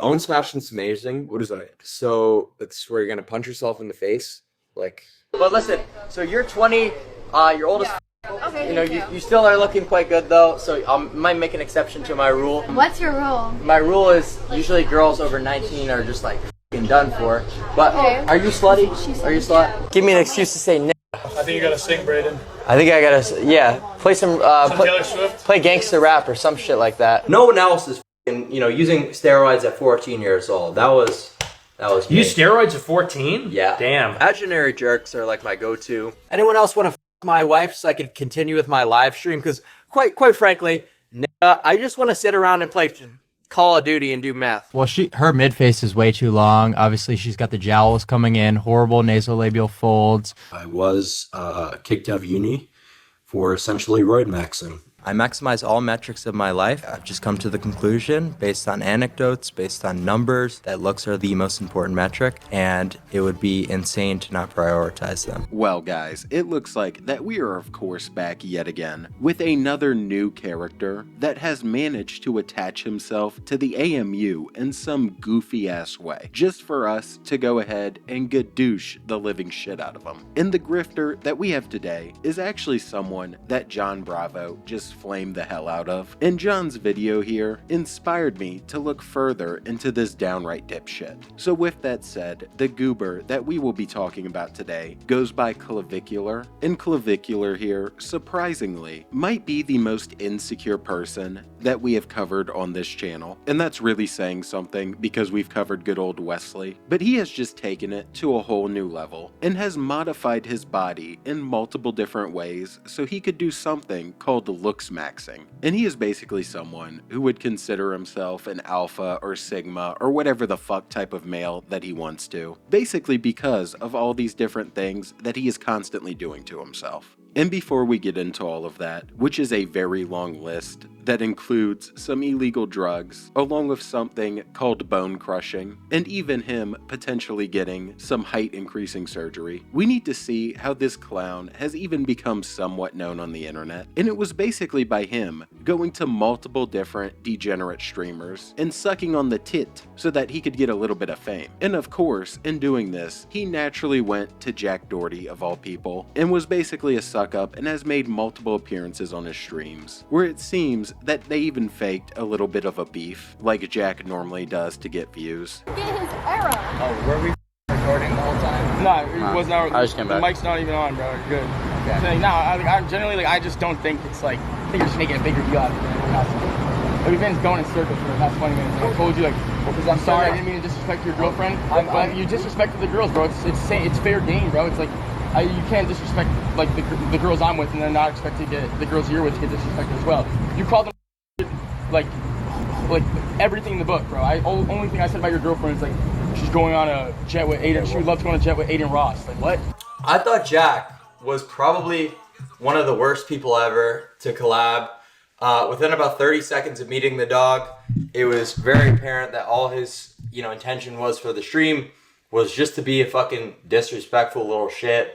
Own smashing's amazing. What is that? So it's where you're gonna punch yourself in the face, like. But listen, so you're 20, you're old as Okay, you know, you still are looking quite good though, so I might make an exception to my rule. What's your rule? My rule is usually girls over 19 are just like f***ing done for. But Okay. are you slutty? Are you slut? Give me an excuse to say n. I think you gotta sing, Braden. I think I gotta, yeah, play some, Taylor Swift? play gangster rap or some shit like that. No one else is f***ing, you know, using steroids at 14 years old. That was me. You use steroids at 14? Yeah. Damn. Imaginary jerks are like my go-to. Anyone else want to f*** my wife so I can continue with my live stream? Because quite frankly, I just want to sit around and play Call of Duty and do meth. Well, her mid face is way too long. Obviously, she's got the jowls coming in, horrible nasolabial folds. I was kicked out of uni for essentially roid maxing. I maximize all metrics of my life. I've just come to the conclusion, based on anecdotes, based on numbers, that looks are the most important metric, and it would be insane to not prioritize them. Well guys, it looks like that we are of course back yet again with another new character that has managed to attach himself to the AMU in some goofy ass way, just for us to go ahead and gadoosh the living shit out of him. And the grifter that we have today is actually someone that John Bravo just flamed the hell out of. And John's video here inspired me to look further into this downright dipshit. So with that said, the goober that we will be talking about today goes by Clavicular, and Clavicular here, surprisingly, might be the most insecure person that we have covered on this channel. And that's really saying something because we've covered good old Wesley, but he has just taken it to a whole new level and has modified his body in multiple different ways so he could do something called looks maxing. And he is basically someone who would consider himself an alpha or sigma or whatever the fuck type of male that he wants to, basically because of all these different things that he is constantly doing to himself. And before we get into all of that, which is a very long list that includes some illegal drugs, along with something called bone crushing, and even him potentially getting some height increasing surgery, we need to see how this clown has even become somewhat known on the internet. And it was basically by him going to multiple different degenerate streamers and sucking on the tit so that he could get a little bit of fame. And of course, in doing this, he naturally went to Jack Doherty of all people, and was basically a suck up and has made multiple appearances on his streams, where it seems that they even faked a little bit of a beef, like Jack normally does to get views. Get his era. Oh, were we recording the whole time? No, it was not. I just came back. The mic's not even on, bro. You're good. Okay. So, no, I'm generally like, I just don't think it's like, I think you're just making a bigger deal out of it than it has to be. Like, we've been going in circles for the past 20 minutes, and I told you, like, well, because I'm sorry, I didn't mean to disrespect your girlfriend, but you disrespected the girls, bro. It's fair game, bro. It's like, you can't disrespect like the girls I'm with and then not expect to get the girls you're with to get disrespected as well. You called them like everything in the book, bro. Only thing I said about your girlfriend is like she's going on a jet with Aiden. She would love to go on a jet with Aiden Ross. Like what? I thought Jack was probably one of the worst people ever to collab. Within about 30 seconds of meeting the dog, it was very apparent that all his intention was for the stream was just to be a fucking disrespectful little shit.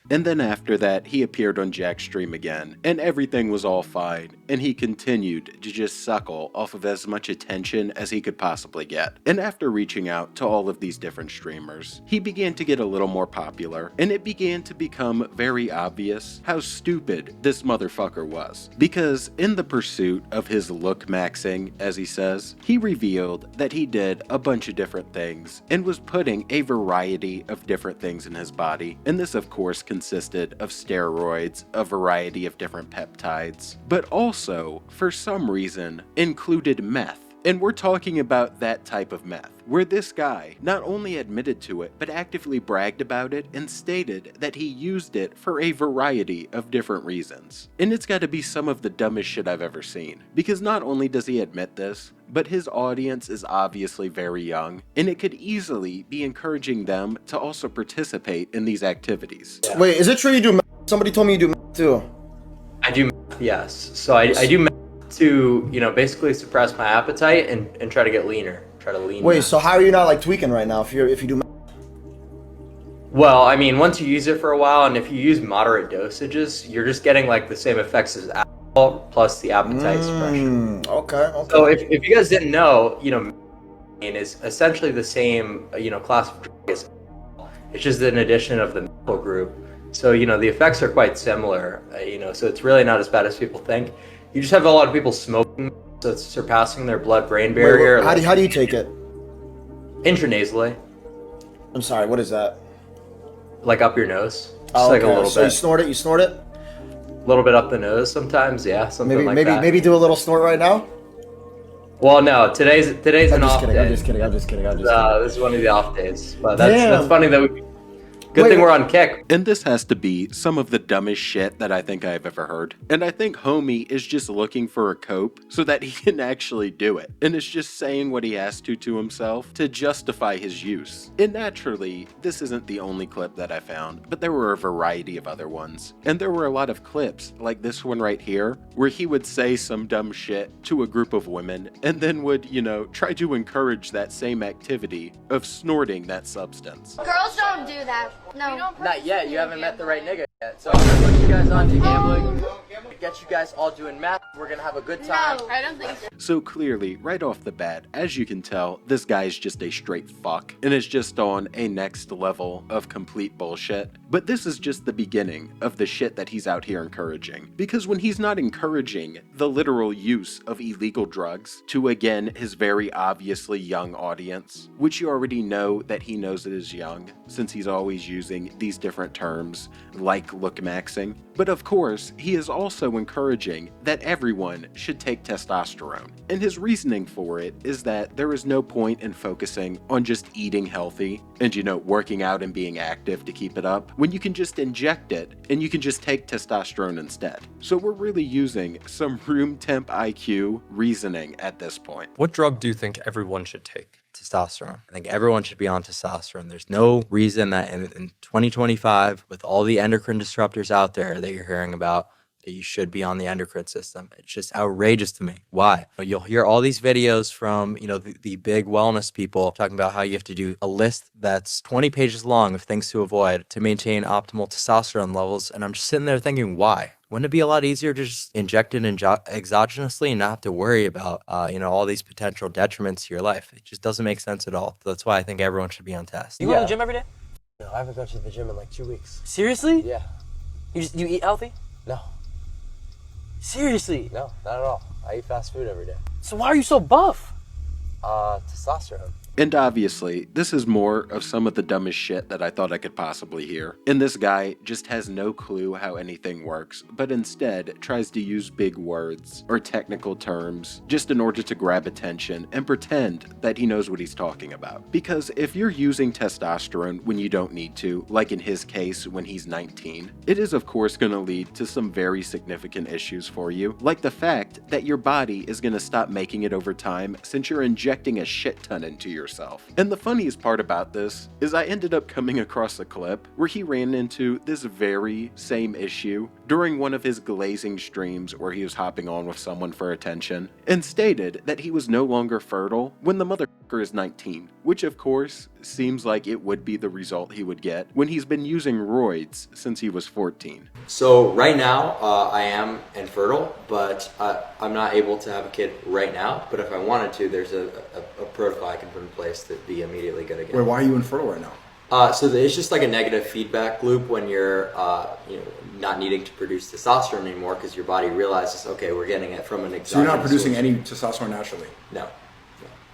And then after that, he appeared on Jack's stream again, and everything was all fine, and he continued to just suckle off of as much attention as he could possibly get. And after reaching out to all of these different streamers, he began to get a little more popular, and it began to become very obvious how stupid this motherfucker was. Because in the pursuit of his look maxing, as he says, he revealed that he did a bunch of different things, and was putting a variety of different things in his body, and this of course consisted of steroids, a variety of different peptides, but also, for some reason, included meth. And we're talking about that type of meth, where this guy not only admitted to it, but actively bragged about it and stated that he used it for a variety of different reasons. And it's gotta be some of the dumbest shit I've ever seen, because not only does he admit this, but his audience is obviously very young, and it could easily be encouraging them to also participate in these activities. Yeah. Wait, is it true you do math? Somebody told me you do math too. I do math, yes. So I do math to, basically suppress my appetite and try to get leaner. Try to lean. Wait, so how are you not like tweaking right now if you do math? Well, I mean, once you use it for a while, and if you use moderate dosages, you're just getting like the same effects as alcohol plus the appetite suppression. Okay. So if you guys didn't know, is essentially the same, class of drug as it's just an addition of the methyl group. So, the effects are quite similar, so it's really not as bad as people think. You just have a lot of people smoking, so it's surpassing their blood-brain barrier. Wait, how do you take it? Intranasally, I'm sorry, what is that? like up your nose. Just Oh, like a okay. little So you bit. snort it? A little bit up the nose sometimes, yeah, something Maybe, like maybe, that. maybe do a little snort right now? Well, no, today's I'm an just off kidding, day. I'm just kidding. This is one of the off days, but that's Damn. funny that we. Good Wait, thing we're on kick. And this has to be some of the dumbest shit that I think I've ever heard. And I think homie is just looking for a cope so that he can actually do it. And is just saying what he has to himself to justify his use. And naturally, this isn't the only clip that I found, but there were a variety of other ones. And there were a lot of clips, like this one right here, where he would say some dumb shit to a group of women and then would, try to encourage that same activity of snorting that substance. Girls don't do that. No. Not yet. You haven't met the right nigga yet. So I'm gonna put you guys on to gambling. Get you guys all doing math. We're gonna have a good time. No, I don't think so. So clearly, right off the bat, as you can tell, this guy's just a straight fuck and is just on a next level of complete bullshit. But this is just the beginning of the shit that he's out here encouraging. Because when he's not encouraging the literal use of illegal drugs to, again, his very obviously young audience, which you already know that he knows it is young, since he's always using these different terms like look maxing. But of course, he is also encouraging that everyone should take testosterone. And his reasoning for it is that there is no point in focusing on just eating healthy and, working out and being active to keep it up when you can just inject it and you can just take testosterone instead. So we're really using some room temp IQ reasoning at this point. What drug do you think everyone should take? Testosterone. I think everyone should be on testosterone. There's no reason that in 2025, with all the endocrine disruptors out there that you're hearing about, that you should be on the endocrine system. It's just outrageous to me. Why? You'll hear all these videos from, the big wellness people talking about how you have to do a list that's 20 pages long of things to avoid to maintain optimal testosterone levels. And I'm just sitting there thinking, why? Wouldn't it be a lot easier to just inject it exogenously and not have to worry about, all these potential detriments to your life? It just doesn't make sense at all. That's why I think everyone should be on test. You go to the gym every day? No, I haven't gone to the gym in like 2 weeks. Seriously? Yeah. You eat healthy? No. Seriously? No, not at all. I eat fast food every day. So why are you so buff? Testosterone. And obviously, this is more of some of the dumbest shit that I thought I could possibly hear. And this guy just has no clue how anything works, but instead tries to use big words or technical terms just in order to grab attention and pretend that he knows what he's talking about. Because if you're using testosterone when you don't need to, like in his case when he's 19, it is of course going to lead to some very significant issues for you, like the fact that your body is going to stop making it over time since you're injecting a shit ton into yourself. And the funniest part about this is I ended up coming across a clip where he ran into this very same issue during one of his glazing streams where he was hopping on with someone for attention and stated that he was no longer fertile when the motherfucker is 19, which of course seems like it would be the result he would get when he's been using roids since he was 14. So right now, I am infertile, but I'm not able to have a kid right now. But if I wanted to, there's a protocol I can put in place to be immediately good again. Wait, why are you infertile right now? So it's just like a negative feedback loop when you're not needing to produce testosterone anymore because your body realizes, okay, we're getting it from an exogenous So you're not producing source. any testosterone naturally? No.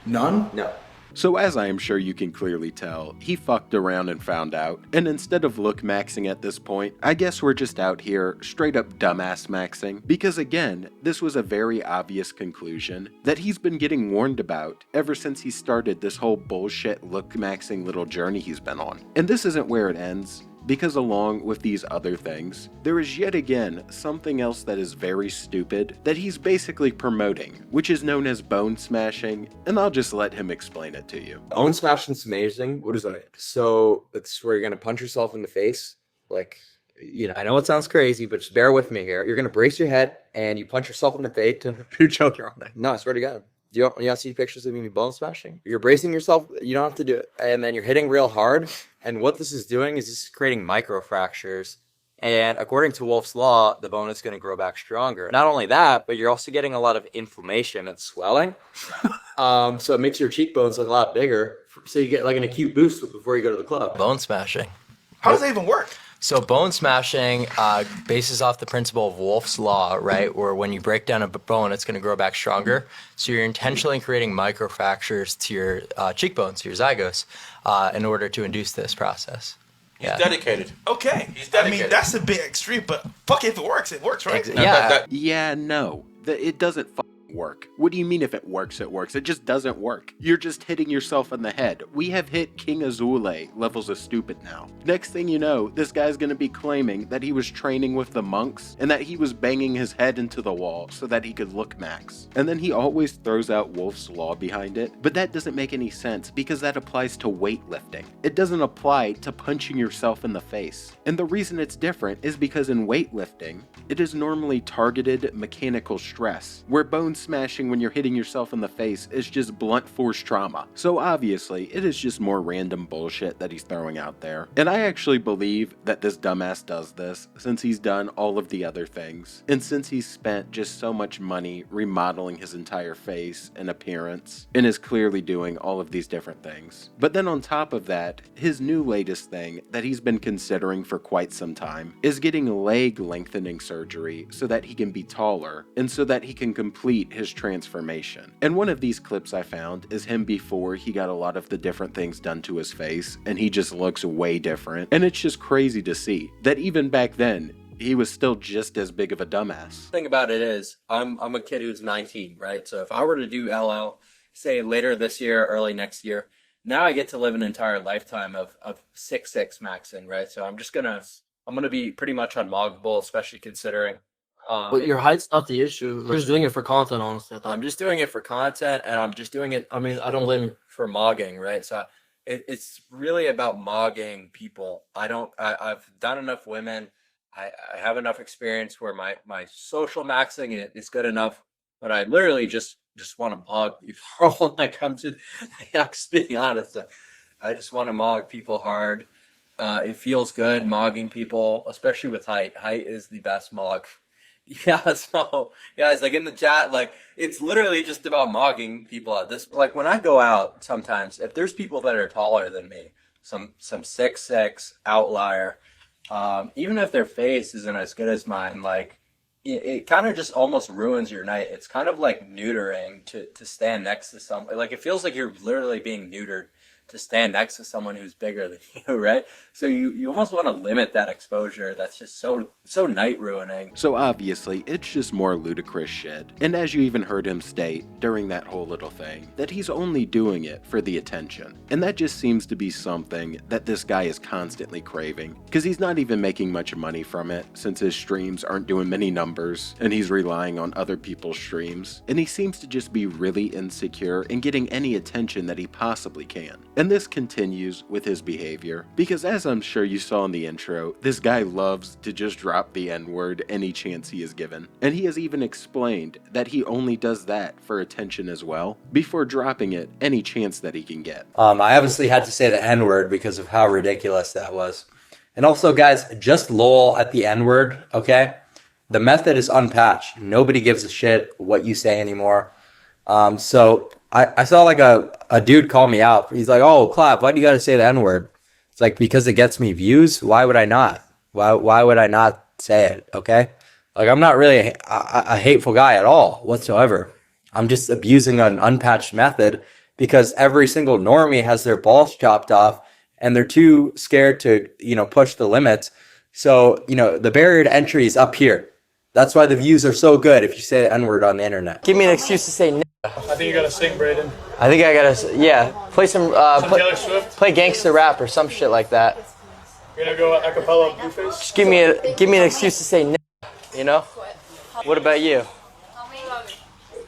None? No. So as I am sure you can clearly tell, he fucked around and found out, and instead of look maxing at this point, I guess we're just out here straight up dumbass maxing, because again, this was a very obvious conclusion that he's been getting warned about ever since he started this whole bullshit look maxing little journey he's been on. And this isn't where it ends, because along with these other things, there is yet again something else that is very stupid that he's basically promoting, which is known as bone smashing, and I'll just let him explain it to you. Bone smashing's amazing. What is that? So it's where you're gonna punch yourself in the face. Like, I know it sounds crazy, but just bear with me here. You're gonna brace your head and you punch yourself in the face and you're joking all day. No, I swear to God. You don't see pictures of me bone smashing? You're bracing yourself, you don't have to do it. And then you're hitting real hard. And what this is doing is this is creating micro fractures And according to Wolf's Law, the bone is going to grow back stronger. Not only that, but you're also getting a lot of inflammation and swelling. So it makes your cheekbones look a lot bigger. So you get like an acute boost before you go to the club. Bone smashing. How does that even work? So bone smashing bases off the principle of Wolf's Law, right? Where when you break down a bone, it's going to grow back stronger. So you're intentionally creating microfractures to your cheekbones, to your zygos, in order to induce this process. He's dedicated. Okay. He's dedicated. I mean, that's a bit extreme, but fuck it, if it works, right? Yeah, no. It doesn't work. What do you mean if it works, it works? It just doesn't work. You're just hitting yourself in the head. We have hit King Azule levels of stupid now. Next thing you know, this guy's gonna be claiming that he was training with the monks and that he was banging his head into the wall so that he could look max. And then he always throws out Wolf's Law behind it, but that doesn't make any sense because that applies to weightlifting. It doesn't apply to punching yourself in the face. And the reason it's different is because in weightlifting, it is normally targeted mechanical stress, where bone smashing when you're hitting yourself in the face is just blunt force trauma. So obviously, it is just more random bullshit that he's throwing out there. And I actually believe that this dumbass does this since he's done all of the other things. And since he's spent just so much money remodeling his entire face and appearance, and is clearly doing all of these different things. But then on top of that, his new latest thing that he's been considering for quite some time is getting leg lengthening surgery so that he can be taller and so that he can complete his transformation. And one of these clips I found is him before he got a lot of the different things done to his face, and he just looks way different. And it's just crazy to see that even back then, he was still just as big of a dumbass. The thing about it is, I'm a kid who's 19, right? So if I were to do LL, say later this year, early next year, now I get to live an entire lifetime of 6'6" maxing, right? So I'm gonna be pretty much unmoggable, especially considering. But your height's not the issue. We're just doing it for content, honestly. I'm just doing it for content, and I'm just doing it. I mean, I don't live for mogging, right? So it's really about mogging people. I've done enough women. I have enough experience where my social maxing is good enough, but I literally just want to mog people. Like I'm being honest. I just want to mog people hard. It feels good mogging people, especially with height. Height is the best mog. Yeah, so guys, like in the chat, like it's literally just about mogging people at this. Like when I go out, sometimes if there's people that are taller than me, some 6'6" outlier, even if their face isn't as good as mine, like it kind of just almost ruins your night. It's kind of like neutering to stand next to someone. Like it feels like you're literally being neutered to stand next to someone who's bigger than you, right? So you almost want to limit that exposure. That's just so night ruining. So obviously, it's just more ludicrous shit. And as you even heard him state during that whole little thing, that he's only doing it for the attention. And that just seems to be something that this guy is constantly craving, because he's not even making much money from it, since his streams aren't doing many numbers, and he's relying on other people's streams. And he seems to just be really insecure and getting any attention that he possibly can. And this continues with his behavior, because as I'm sure you saw in the intro, this guy loves to just drop the N-word any chance he is given. And he has even explained that he only does that for attention as well, before dropping it any chance that he can get. I obviously had to say the N-word because of how ridiculous that was. And also, guys, just lol at the N-word, okay? The method is unpatched. Nobody gives a shit what you say anymore. So I saw like a dude call me out. He's like, "Oh, Clap, why do you gotta say the N-word?" It's like, because it gets me views. Why would I not? Why would I not say it? Okay, like I'm not really a hateful guy at all whatsoever. I'm just abusing an unpatched method because every single normie has their balls chopped off and they're too scared to push the limits. So the barrier to entry is up here. That's why the views are so good if you say the N-word on the internet. Give me an excuse to say I think you gotta sing, Braden. I think I gotta, play some Taylor Swift. play gangster rap or some shit like that. You're gonna go a cappella Blueface? Just give me an excuse to say What about you?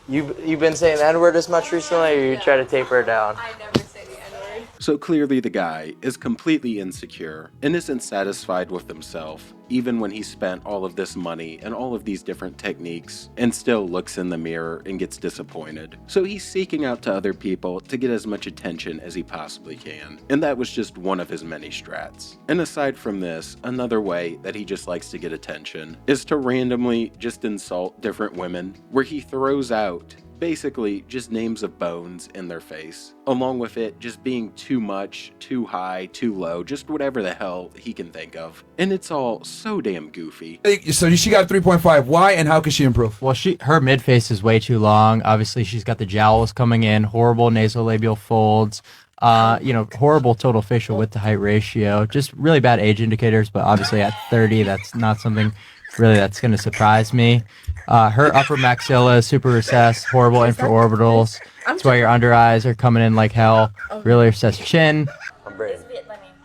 You've been saying the N-word as much recently, or you try to taper it down? I never say the N-word. So clearly the guy is completely insecure and isn't satisfied with himself, even when he spent all of this money and all of these different techniques, and still looks in the mirror and gets disappointed. So he's seeking out to other people to get as much attention as he possibly can, and that was just one of his many strats. And aside from this, another way that he just likes to get attention is to randomly just insult different women, where he throws out basically just names of bones in their face, along with it just being too much, too high, too low, just whatever the hell he can think of. And it's all so damn goofy. So she got 3.5. Why and how can she improve? Well, her mid face is way too long. Obviously, she's got the jowls coming in, horrible nasolabial folds. Horrible total facial width to height ratio. Just really bad age indicators, but obviously at 30, that's not something really that's going to surprise me. Her upper maxilla is super recessed, horrible infraorbitals. That's why your under eyes are coming in like hell. Really recessed chin. I'm Braden.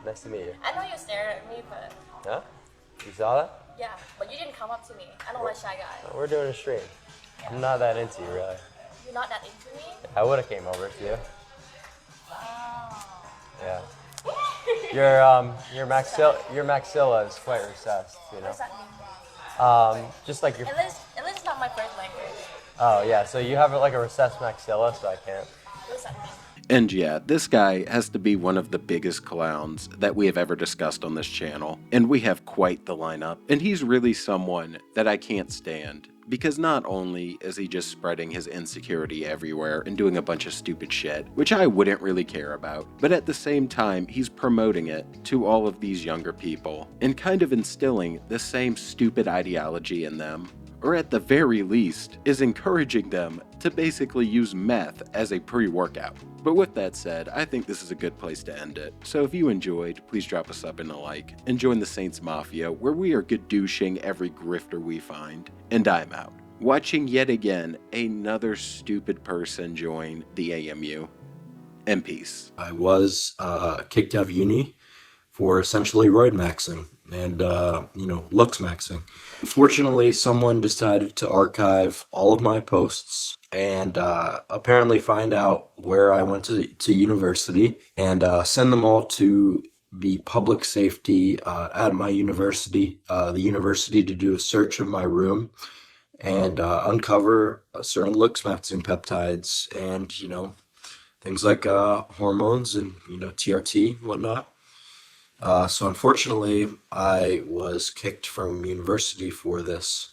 Nice to meet you. I know you stared at me, but Huh? You saw that? yeah, but you didn't come up to me. I don't like shy guys. We're doing a stream. I'm not that into you, really. You're not that into me? I would have came over to you. Oh. Yeah. Your maxilla is quite recessed, you What does know. that mean? Just like your. English is not my first language. Oh yeah, so you have like a recessed maxilla, so I can't. What does that mean? And yeah, this guy has to be one of the biggest clowns that we have ever discussed on this channel, and we have quite the lineup. And he's really someone that I can't stand, because not only is he just spreading his insecurity everywhere and doing a bunch of stupid shit, which I wouldn't really care about, but at the same time, he's promoting it to all of these younger people and kind of instilling the same stupid ideology in them, or at the very least, is encouraging them to basically use meth as a pre-workout. But with that said, I think this is a good place to end it. So if you enjoyed, please drop a sub and a like, and join the Saints Mafia, where we are gadooshing every grifter we find. And I'm out, watching yet again another stupid person join the AMU. And peace. I was kicked out of uni for essentially roid maxing and, looks maxing. Unfortunately, someone decided to archive all of my posts and apparently find out where I went to university and send them all to the public safety at my university, the university, to do a search of my room and uncover certain looks maxing peptides and, things like hormones and, TRT and whatnot. So unfortunately, I was kicked from university for this.